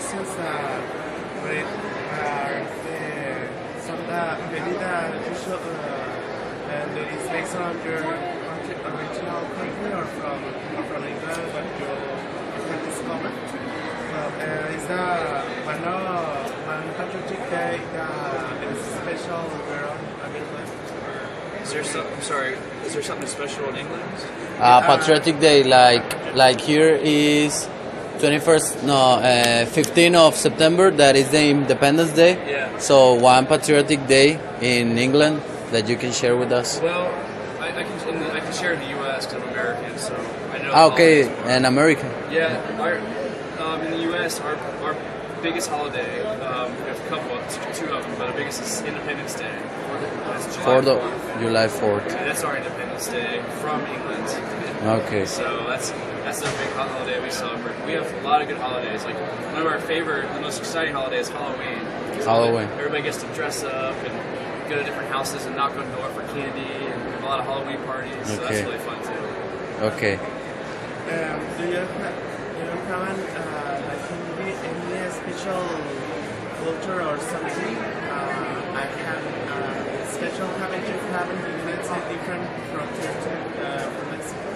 traditions with some bebida usual and it is based on your original country or from England, but you have discovered. Is that one patriotic day that is special here in England? Is there something special in England? Patriotic Day, like here is 15th of September. That is the Independence Day. Yeah. So one patriotic day in England that you can share with us. Well, I can share in the U.S. because I'm American, so I know. Okay, and American. Yeah, in the U.S. our biggest holiday, we have a couple, two of them, but our biggest is Independence Day. That's July 4th. And that's our Independence Day from England. Okay. So that's the big holiday we celebrate. We have a lot of good holidays. Like one of our favorite, the most exciting holidays is Halloween. Halloween. Everybody gets to dress up and go to different houses and knock on the door for candy, and we have a lot of Halloween parties. So that's really fun too. Okay. Do you have any special culture or something? Special haven't let's say different from Mexico?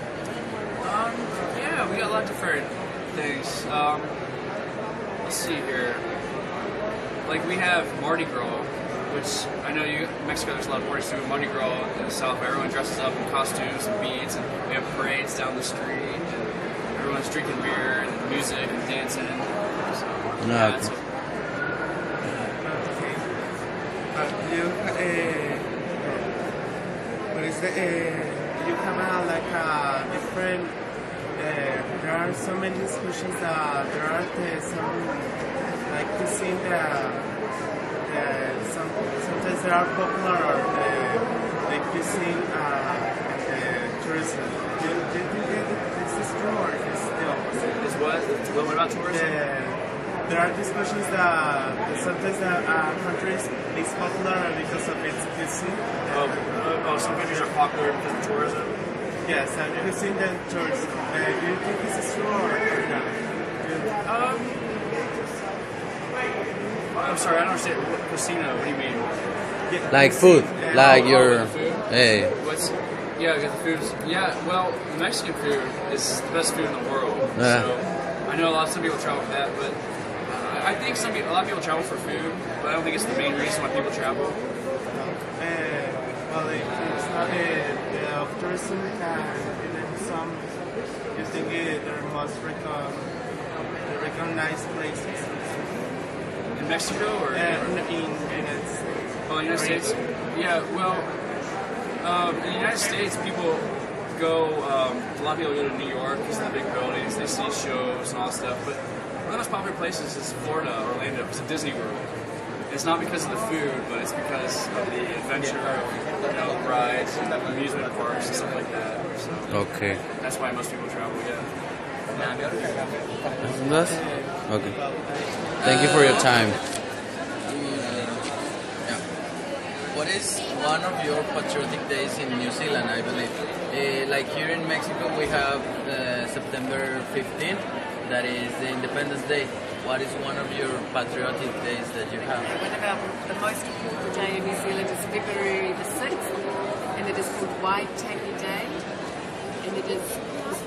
Yeah, we got a lot of different things. Let's see here. Like we have Mardi Gras, which I know Mexico there's a lot of parties too. Mardi Gras in the South, where everyone dresses up in costumes and beads, and we have parades down the street, and everyone's drinking beer and music and dancing. So, yeah, okay. You have like a different. There are so many discussions. There are some like cuisine sometimes they are popular or the cuisine and tourism. Do you think this is true or is the opposite? Is what? What about tourism? There are discussions that sometimes a country is popular because of its cuisine. Some countries are popular because of tourism? Yes, and cuisine and tourism. Do you think this is true or not? I'm sorry, I don't understand. What casino? What do you mean? Yeah, Like food, like your. Food? Hey. Yeah, the food. Yeah, well, Mexican food is the best food in the world. Yeah. So I know some people travel for that, but I think a lot of people travel for food, but I don't think it's the main reason why people travel. Well, it's not of tourism and some you think they're most recognized places. In Mexico or in the United States? Oh, the United States? Yeah, well, in the United States, people go, a lot of people go to New York because of the big buildings, they see shows and all that stuff, but one of the most popular places is Florida, Orlando. It's a Disney World. It's not because of the food, but it's because of the adventure of rides and amusement parks and stuff like that. So Okay. that's why most people travel, yeah. Okay. Thank you for your time. What is one of your patriotic days in New Zealand, I believe? Like here in Mexico, we have September 15th, that is the Independence Day. What is one of your patriotic days that you have? One of the most important day in New Zealand is February the 6th, and it is called Waitangi Day, and it is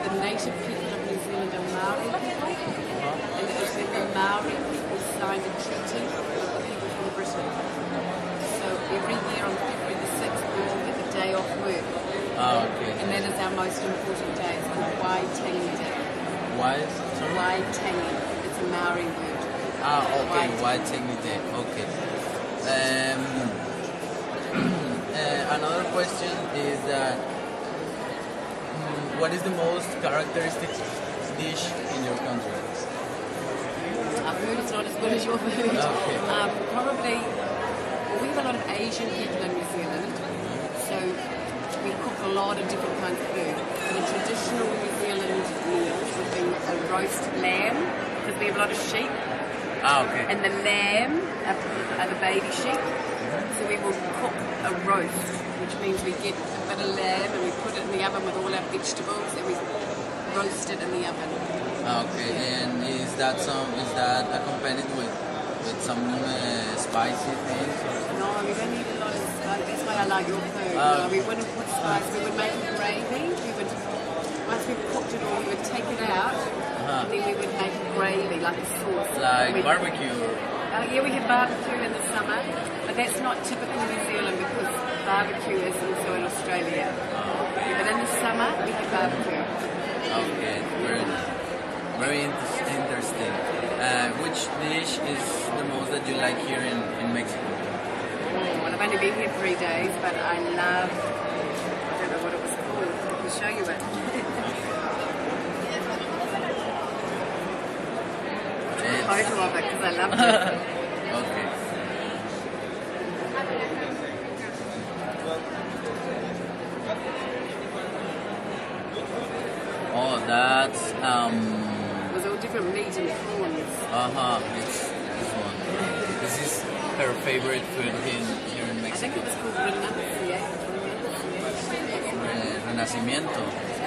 the native people of New Zealand are Maori people, and it is when the Maori people signed a treaty with the people from Britain. So every year on February the 6th, we all get the day off work. Okay. And that is our most important day. It's called Waitangi Day. Why? Waitangi. It's a Maori word. Okay. Waitangi Day. Okay. Another question is that what is the most characteristic dish in your country? Our food is not as good as your food. Okay. Probably, we have a lot of Asian people in New Zealand, so we cook a lot of different kinds of food. And the traditional New Zealand meals would be a roast lamb, because we have a lot of sheep. Okay. And the lamb are the baby sheep. So we will cook a roast, which means we get a bit of lamb and we put it in the oven with all our vegetables and we roast it in the oven. Okay, and is that accompanied with some spicy things? No, we don't need a lot of spice. That's why I like your food. We wouldn't put spice. We would make a gravy. Once we've cooked it all, we would take it out, and then we would make a gravy, like a sauce. Like barbecue? Yeah, we have barbecue in the summer, but that's not typical New Zealand because barbecue is also in Australia. But in the summer, we have barbecue. Okay, very interesting. Which dish is the most that you like here in Mexico? Well, I've only been here 3 days, but I love, I don't know what it was called. I can show you it. Photo of it because I loved it. Okay. Oh, that's It was all different meat and prawns. It's this one. This is her favorite food here in I think Mexico. it was called renunciate. Renacimiento.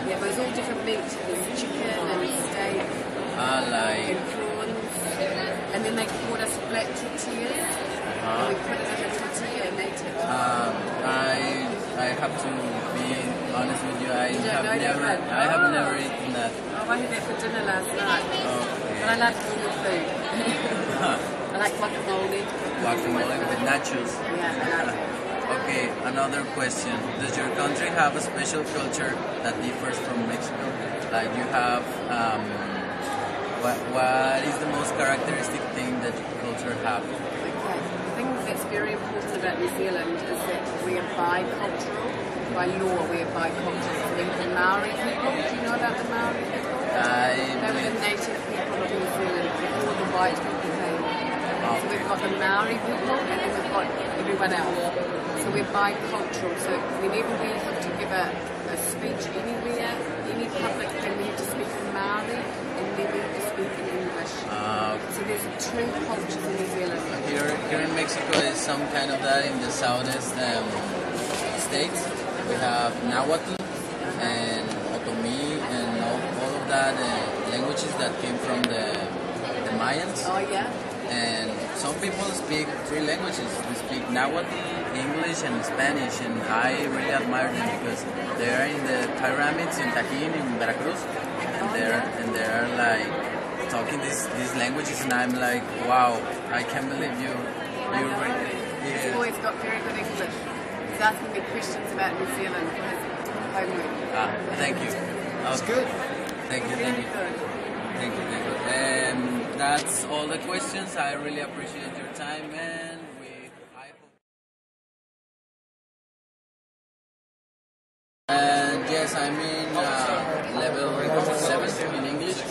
Yeah, but it's all different meat. There's chicken and steak Like and prawns. And then they poured us flat tortillas. And we put it in a tortilla and ate it. I have to be honest with you. I have never eaten that. Oh, I had that for dinner last night. Okay. But I like all your food. I like guacamole. Guacamole with nachos. Yeah, I like it. Okay, another question. Does your country have a special culture that differs from Mexico? Like you have, what is the most characteristic thing that your culture have? Okay. The thing that's very important about New Zealand is that we are bicultural. By law, we are bicultural. So we have the Maori people. Do you know about the Maori people? They were the native people of New Zealand before the white people came. So we've got the Maori people and then we've got everyone else. So we're bicultural. So whenever we have to give a speech anywhere, any public thing, we have to speak in Maori and then we have to speak in English. So there's two cultures in New Zealand. Here in Mexico is some kind of that in the southeast states. We have Nahuatl and Otomi and all of that languages that came from the Mayans. Oh yeah? And some people speak 3 languages. They speak Nahuatl, English, and Spanish, and I really admire them because they are in the pyramids in Tajín, in Veracruz, and they are like talking these languages, and I'm like, wow, I can't believe you really. He's always got very good English. He's asking me questions about New Zealand for his homework. Thank you. It's good. Thank you. Very good. Thank you. That's all the questions. I really appreciate your time, and I hope. And yes, I'm in level 7 in English. I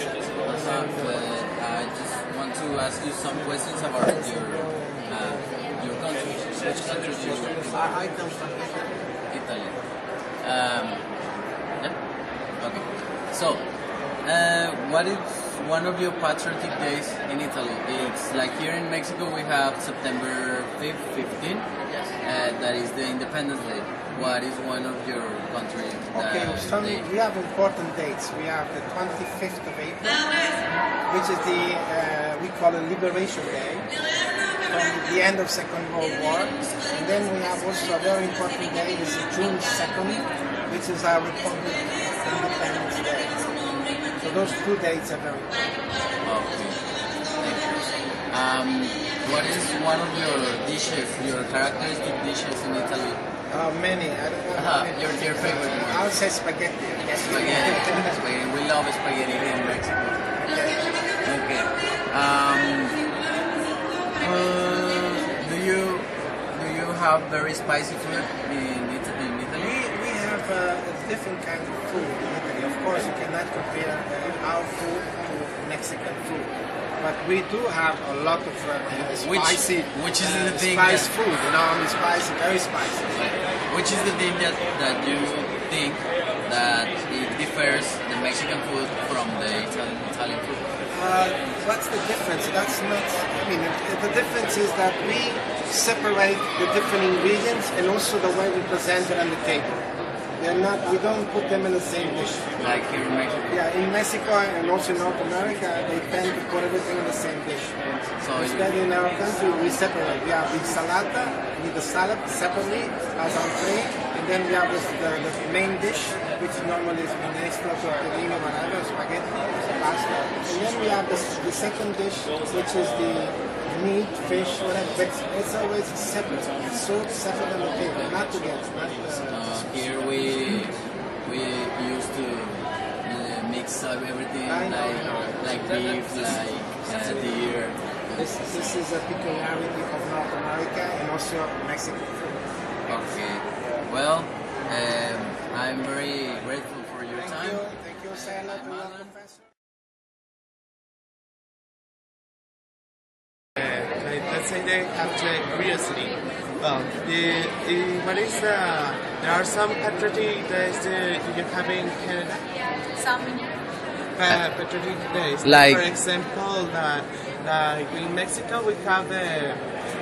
just want to ask you some questions about your country. Which country do you live in? I come from Italy. Yeah? Okay. So, what is one of your patriotic days in Italy? It's like here in Mexico we have September 15th. That is the Independence Day. What is one of your country? We have important dates. We have the 25th of April, which is we call it Liberation Day, from the end of Second World War. And then we have also a very important day, which is June 2nd, which is our Republic Independence Day. So those 2 dates are very important. Okay. Thank you. What is one of your dishes, your characteristic dishes in Italy? Many. I don't know. Your favorite one? I'll say spaghetti. Spaghetti. We love spaghetti here in Mexico. Okay. Do you have very spicy food in Italy? We have a different kind of food in Italy. Of course, you cannot compare our food to Mexican food. But we do have a lot of spicy, which is the thing spice food, spicy, very spicy. Which is the thing that you think that it differs the Mexican food from the Italian food? What's the difference? The difference is that we separate the different ingredients and also the way we present it on the table. They're not. We don't put them in the same dish. Like here in Mexico. Yeah, in Mexico and also in North America, they tend to put everything in the same dish. So Instead, in our country, we separate. We have the salata, with the salad separately as entree, and then we have the main dish, which normally is minestrone, tortellini, whatever, spaghetti, pasta, and then we have the second dish, which is the meat, fish, whatever. But it's always separate. It's so separate on the table, not together. Here we used to mix up everything like beef, like deer. This is a peculiarity of North America and also Mexico. Okay. Well, I'm very grateful for your time. Thank you, Zeland, and welcome, Professor. Let's say they have curiosity. Well, what is there are some patriotic days you have in Canada? Some Patriotic days. Like- for example, like in Mexico we have the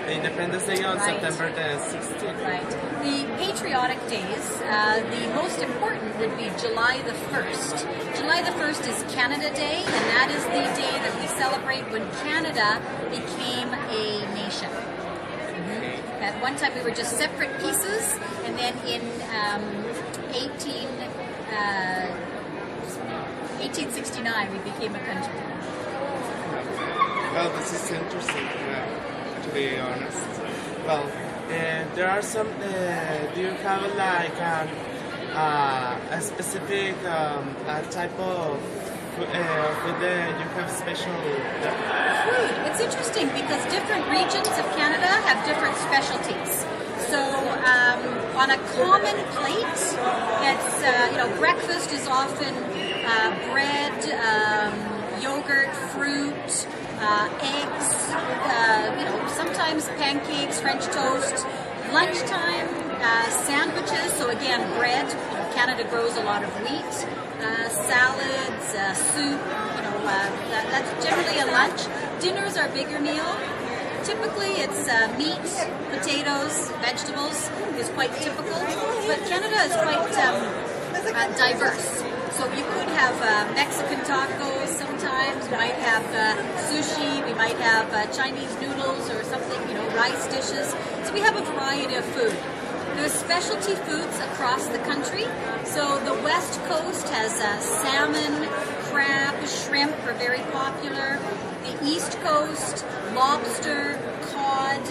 Independence Day on Right. September the 16th. Right. The patriotic days, the most important would be July the 1st. July the 1st is Canada Day, and that is the day that we celebrate when Canada became a nation. At one time we were just separate pieces, and then in 1869 we became a country. Well, this is interesting, to be honest. Well, there are some. Do you have like a specific type of food that you have special? Food. It's interesting because different regions of Canada have different specialties. So on a common plate, it's breakfast is often bread, yogurt, fruit, eggs. Sometimes pancakes, French toast. Lunchtime, sandwiches. So again, bread. Canada grows a lot of wheat. Salads, soup. That's generally a lunch. Dinner's our bigger meal. Typically, it's meat, potatoes, vegetables is quite typical. But Canada is quite diverse. So you could have Mexican tacos sometimes. We might have sushi. We might have Chinese noodles or something. Rice dishes. So we have a variety of food. There's specialty foods across the country. So the West Coast has salmon, crab, shrimp are very popular. The East Coast, lobster, cod,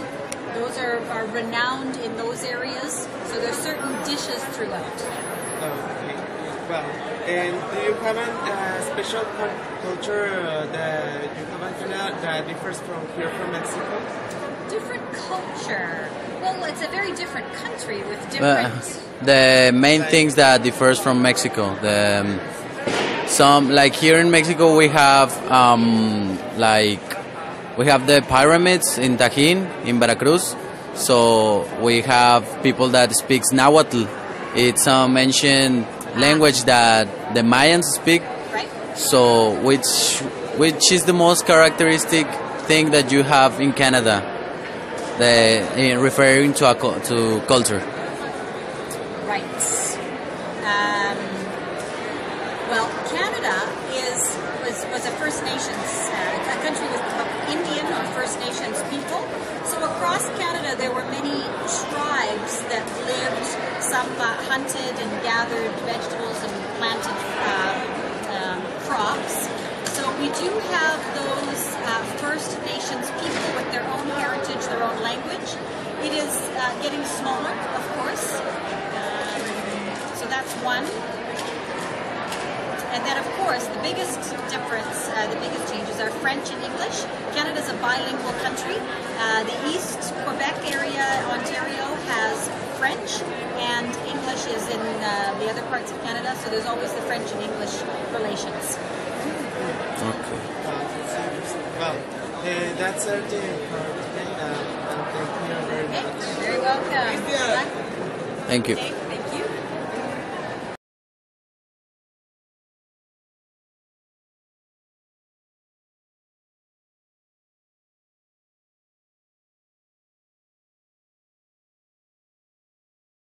those are renowned in those areas. So there's certain dishes throughout. Okay. Well, and do you have a special culture that you have in Canada that differs from here from Mexico? Different culture. Well, it's a very different country with different. The main things that differs from Mexico. Some like here in Mexico we have we have the pyramids in Tajín in Veracruz. So we have people that speaks Nahuatl. It's an ancient language that the Mayans speak. Right. So which is the most characteristic thing that you have in Canada? Referring to to culture. Right. Well, Canada was a First Nations, a country with Indian or First Nations people. So across Canada there were many tribes that lived, some hunted and gathered vegetables and planted crops. So we do have those First Nations people with their own heritage, their own language. It is getting smaller, of course. So that's one. And then, of course, the biggest difference, the biggest changes are French and English. Canada's a bilingual country. The East Quebec area, Ontario, has French, and English is in the other parts of Canada. So there's always the French and English relations. Okay. Well, that's everything for today. Thank you very much. Okay, you're very welcome. Thank you.